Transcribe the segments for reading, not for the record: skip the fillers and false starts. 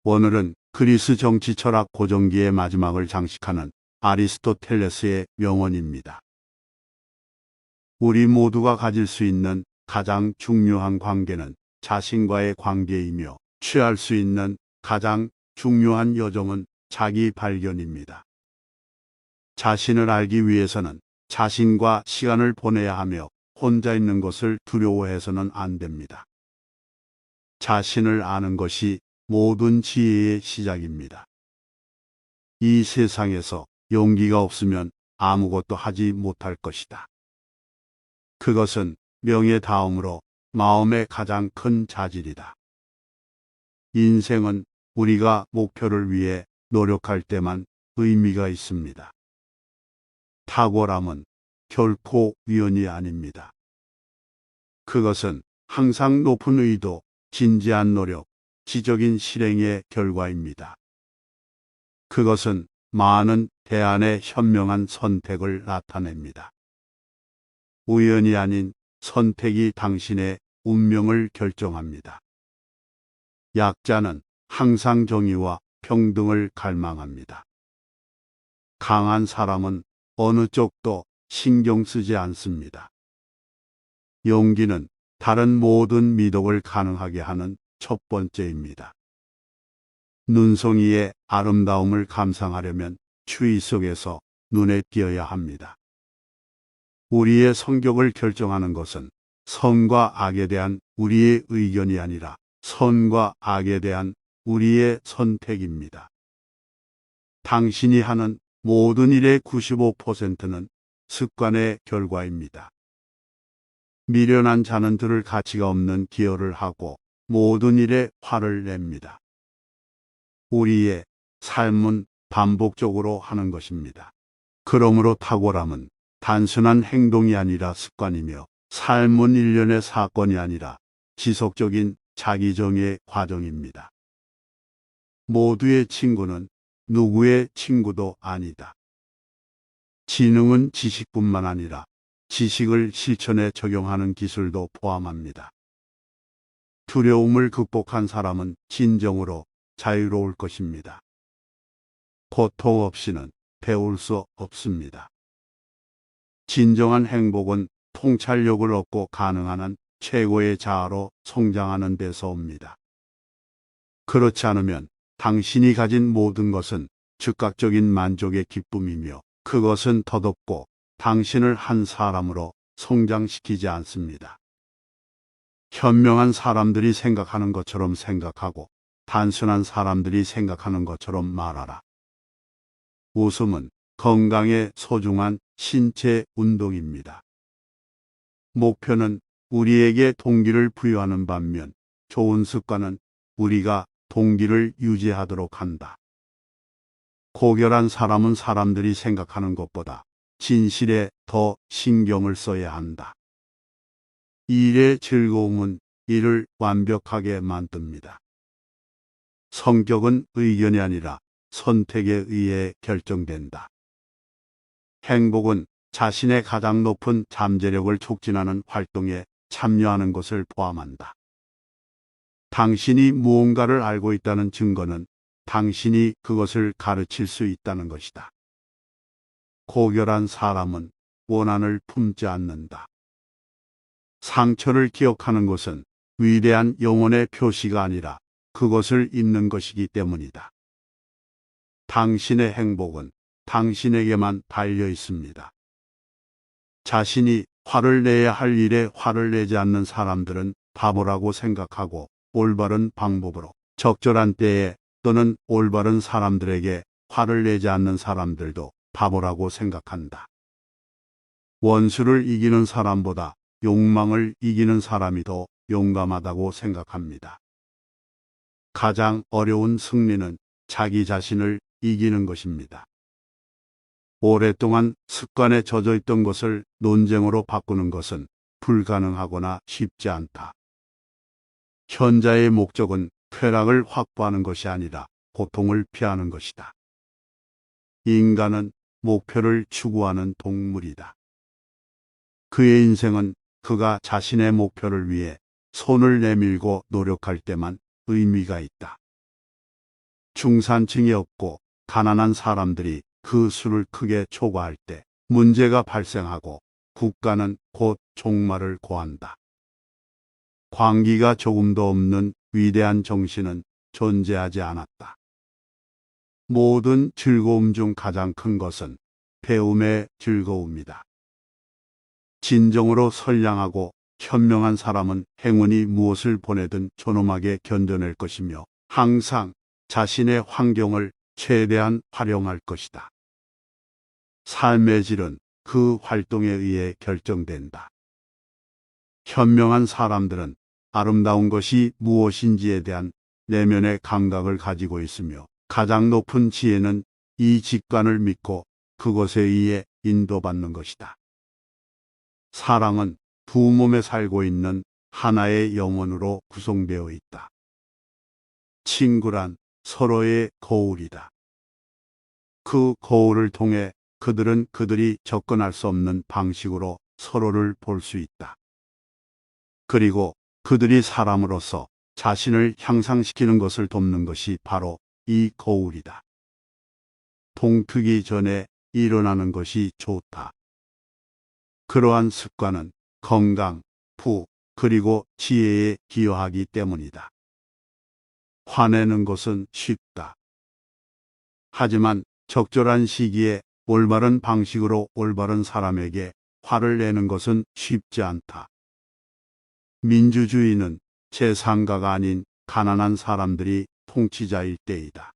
오늘은 그리스 정치 철학 고전기의 마지막을 장식하는 아리스토텔레스의 명언입니다. 우리 모두가 가질 수 있는 가장 중요한 관계는 자신과의 관계이며 취할 수 있는 가장 중요한 여정은 자기 발견입니다. 자신을 알기 위해서는 자신과 시간을 보내야 하며 혼자 있는 것을 두려워해서는 안 됩니다. 자신을 아는 것이 모든 지혜의 시작입니다. 이 세상에서 용기가 없으면 아무것도 하지 못할 것이다. 그것은 명예 다음으로 마음의 가장 큰 자질이다. 인생은 우리가 목표를 위해 노력할 때만 의미가 있습니다. 탁월함은 결코 우연이 아닙니다. 그것은 항상 높은 의도, 진지한 노력, 지적인 실행의 결과입니다. 그것은 많은 대안의 현명한 선택을 나타냅니다. 우연이 아닌 선택이 당신의 운명을 결정합니다. 약자는 항상 정의와 평등을 갈망합니다. 강한 사람은 어느 쪽도 신경 쓰지 않습니다. 용기는 다른 모든 미덕을 가능하게 하는 첫 번째입니다. 눈송이의 아름다움을 감상하려면 추위 속에서 눈에 띄어야 합니다. 우리의 성격을 결정하는 것은 선과 악에 대한 우리의 의견이 아니라 선과 악에 대한 우리의 선택입니다. 당신이 하는 모든 일의 95%는 습관의 결과입니다. 미련한 자는 들을 가치가 없는 기여를 하고 모든 일에 화를 냅니다. 우리의 삶은 반복적으로 하는 것입니다. 그러므로 탁월함은 단순한 행동이 아니라 습관이며 삶은 일련의 사건이 아니라 지속적인 자기정의 과정입니다. 모두의 친구는 누구의 친구도 아니다. 지능은 지식뿐만 아니라 지식을 실천에 적용하는 기술도 포함합니다. 두려움을 극복한 사람은 진정으로 자유로울 것입니다. 고통 없이는 배울 수 없습니다. 진정한 행복은 통찰력을 얻고 가능한 한 최고의 자아로 성장하는 데서 옵니다. 그렇지 않으면 당신이 가진 모든 것은 즉각적인 만족의 기쁨이며 그것은 덧없고 당신을 한 사람으로 성장시키지 않습니다. 현명한 사람들이 생각하는 것처럼 생각하고 단순한 사람들이 생각하는 것처럼 말하라. 웃음은 건강에 소중한 신체 운동입니다. 목표는 우리에게 동기를 부여하는 반면 좋은 습관은 우리가 동기를 유지하도록 한다. 고결한 사람은 사람들이 생각하는 것보다 진실에 더 신경을 써야 한다. 일의 즐거움은 일을 완벽하게 만듭니다. 성격은 의견이 아니라 선택에 의해 결정된다. 행복은 자신의 가장 높은 잠재력을 촉진하는 활동에 참여하는 것을 포함한다. 당신이 무언가를 알고 있다는 증거는 당신이 그것을 가르칠 수 있다는 것이다. 고결한 사람은 원한을 품지 않는다. 상처를 기억하는 것은 위대한 영혼의 표시가 아니라 그것을 잊는 것이기 때문이다. 당신의 행복은 당신에게만 달려 있습니다. 자신이 화를 내야 할 일에 화를 내지 않는 사람들은 바보라고 생각하고 올바른 방법으로 적절한 때에 또는 올바른 사람들에게 화를 내지 않는 사람들도 바보라고 생각한다. 원수를 이기는 사람보다 욕망을 이기는 사람이 더 용감하다고 생각합니다. 가장 어려운 승리는 자기 자신을 이기는 것입니다. 오랫동안 습관에 젖어 있던 것을 논쟁으로 바꾸는 것은 불가능하거나 쉽지 않다. 현자의 목적은 쾌락을 확보하는 것이 아니라 고통을 피하는 것이다. 인간은 목표를 추구하는 동물이다. 그의 인생은 그가 자신의 목표를 위해 손을 내밀고 노력할 때만 의미가 있다. 중산층이 없고 가난한 사람들이 그 수를 크게 초과할 때 문제가 발생하고 국가는 곧 종말을 고한다. 광기가 조금도 없는 위대한 정신은 존재하지 않았다. 모든 즐거움 중 가장 큰 것은 배움의 즐거움이다. 진정으로 선량하고 현명한 사람은 행운이 무엇을 보내든 존엄하게 견뎌낼 것이며 항상 자신의 환경을 최대한 활용할 것이다. 삶의 질은 그 활동에 의해 결정된다. 현명한 사람들은 아름다운 것이 무엇인지에 대한 내면의 감각을 가지고 있으며 가장 높은 지혜는 이 직관을 믿고 그것에 의해 인도받는 것이다. 사랑은 두 몸에 살고 있는 하나의 영혼으로 구성되어 있다. 친구란 서로의 거울이다. 그 거울을 통해 그들은 그들이 접근할 수 없는 방식으로 서로를 볼 수 있다. 그리고 그들이 사람으로서 자신을 향상시키는 것을 돕는 것이 바로 이 거울이다. 동트기 전에 일어나는 것이 좋다. 그러한 습관은 건강, 부, 그리고 지혜에 기여하기 때문이다. 화내는 것은 쉽다. 하지만 적절한 시기에 올바른 방식으로 올바른 사람에게 화를 내는 것은 쉽지 않다. 민주주의는 제3가가 아닌 가난한 사람들이 통치자일 때이다.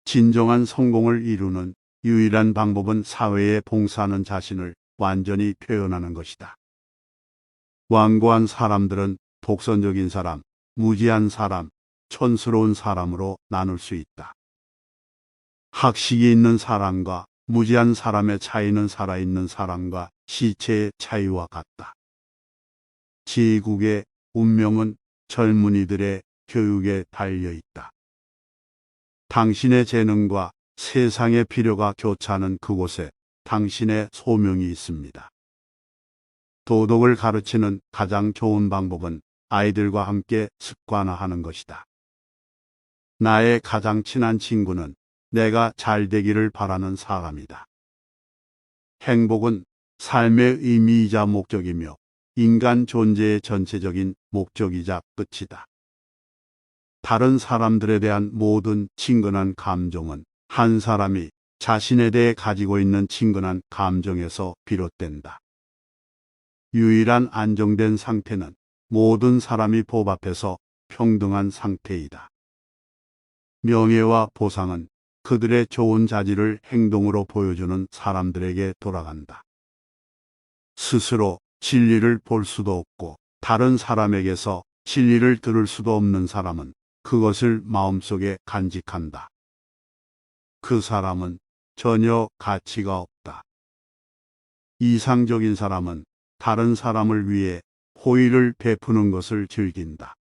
진정한 성공을 이루는 유일한 방법은 사회에 봉사하는 자신을 완전히 표현하는 것이다. 완고한 사람들은 독선적인 사람, 무지한 사람, 촌스러운 사람으로 나눌 수 있다. 학식이 있는 사람과 무지한 사람의 차이는 살아있는 사람과 시체의 차이와 같다. 제국의 운명은 젊은이들의 교육에 달려 있다. 당신의 재능과 세상의 필요가 교차하는 그곳에 당신의 소명이 있습니다. 도덕을 가르치는 가장 좋은 방법은 아이들과 함께 습관화하는 것이다. 나의 가장 친한 친구는 내가 잘 되기를 바라는 사람이다. 행복은 삶의 의미이자 목적이며 인간 존재의 전체적인 목적이자 끝이다. 다른 사람들에 대한 모든 친근한 감정은 한 사람이 자신에 대해 가지고 있는 친근한 감정에서 비롯된다. 유일한 안정된 상태는 모든 사람이 법 앞에서 평등한 상태이다. 명예와 보상은 그들의 좋은 자질을 행동으로 보여주는 사람들에게 돌아간다. 스스로 진리를 볼 수도 없고 다른 사람에게서 진리를 들을 수도 없는 사람은 그것을 마음속에 간직한다. 그 사람은 전혀 가치가 없다. 이상적인 사람은 다른 사람을 위해 호의를 베푸는 것을 즐긴다.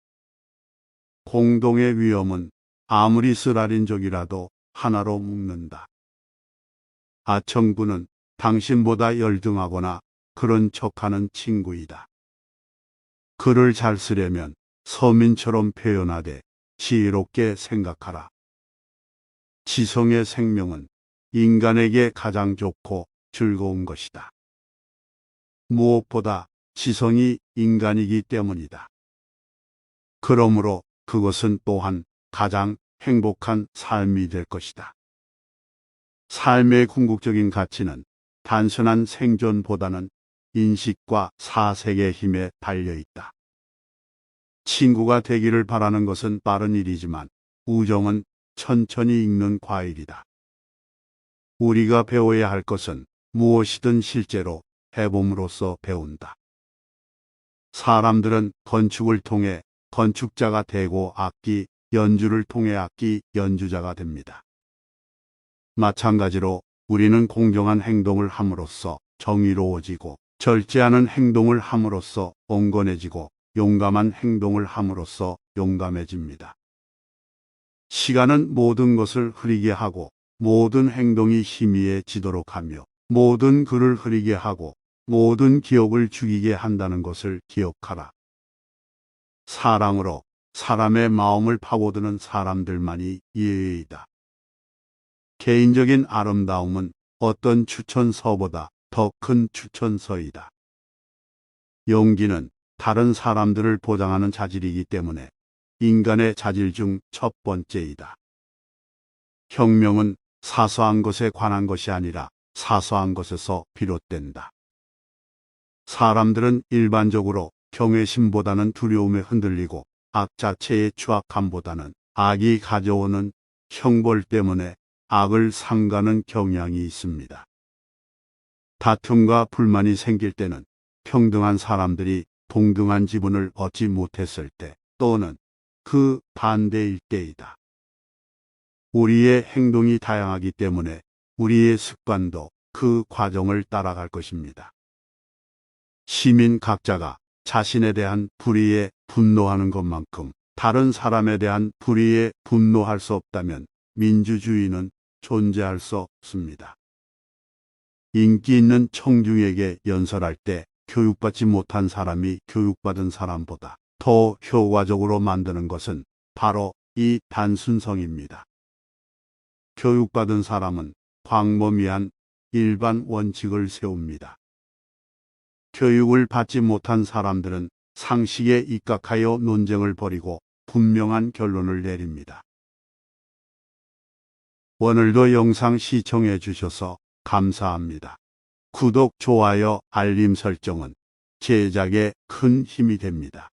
공동의 위험은 아무리 쓰라린족이라도 하나로 묶는다. 아청구는 당신보다 열등하거나 그런 척하는 친구이다. 글을 잘 쓰려면 서민처럼 표현하되 지혜롭게 생각하라. 지성의 생명은 인간에게 가장 좋고 즐거운 것이다. 무엇보다 지성이 인간이기 때문이다. 그러므로 그것은 또한 가장 행복한 삶이 될 것이다. 삶의 궁극적인 가치는 단순한 생존보다는 인식과 사색의 힘에 달려있다. 친구가 되기를 바라는 것은 빠른 일이지만 우정은 천천히 익는 과일이다. 우리가 배워야 할 것은 무엇이든 실제로 해봄으로써 배운다. 사람들은 건축을 통해 건축자가 되고 악기 연주를 통해 악기 연주자가 됩니다. 마찬가지로 우리는 공정한 행동을 함으로써 정의로워지고 절제하는 행동을 함으로써 온건해지고 용감한 행동을 함으로써 용감해집니다. 시간은 모든 것을 흐리게 하고 모든 행동이 희미해지도록 하며 모든 글을 흐리게 하고 모든 기억을 죽이게 한다는 것을 기억하라. 사랑으로 사람의 마음을 파고드는 사람들만이 예외이다. 개인적인 아름다움은 어떤 추천서보다 더 큰 추천서이다. 용기는 다른 사람들을 보장하는 자질이기 때문에 인간의 자질 중 첫 번째이다. 혁명은 사소한 것에 관한 것이 아니라 사소한 것에서 비롯된다. 사람들은 일반적으로 경외심보다는 두려움에 흔들리고 악 자체의 추악함보다는 악이 가져오는 형벌 때문에 악을 삼가는 경향이 있습니다. 다툼과 불만이 생길 때는 평등한 사람들이 동등한 지분을 얻지 못했을 때 또는 그 반대일 때이다. 우리의 행동이 다양하기 때문에 우리의 습관도 그 과정을 따라갈 것입니다. 시민 각자가 자신에 대한 불의에 분노하는 것만큼 다른 사람에 대한 불의에 분노할 수 없다면 민주주의는 존재할 수 없습니다. 인기 있는 청중에게 연설할 때 교육받지 못한 사람이 교육받은 사람보다 더 효과적으로 만드는 것은 바로 이 단순성입니다. 교육받은 사람은 광범위한 일반 원칙을 세웁니다. 교육을 받지 못한 사람들은 상식에 입각하여 논쟁을 벌이고 분명한 결론을 내립니다. 오늘도 영상 시청해 주셔서 감사합니다. 구독, 좋아요, 알림 설정은 제작에 큰 힘이 됩니다.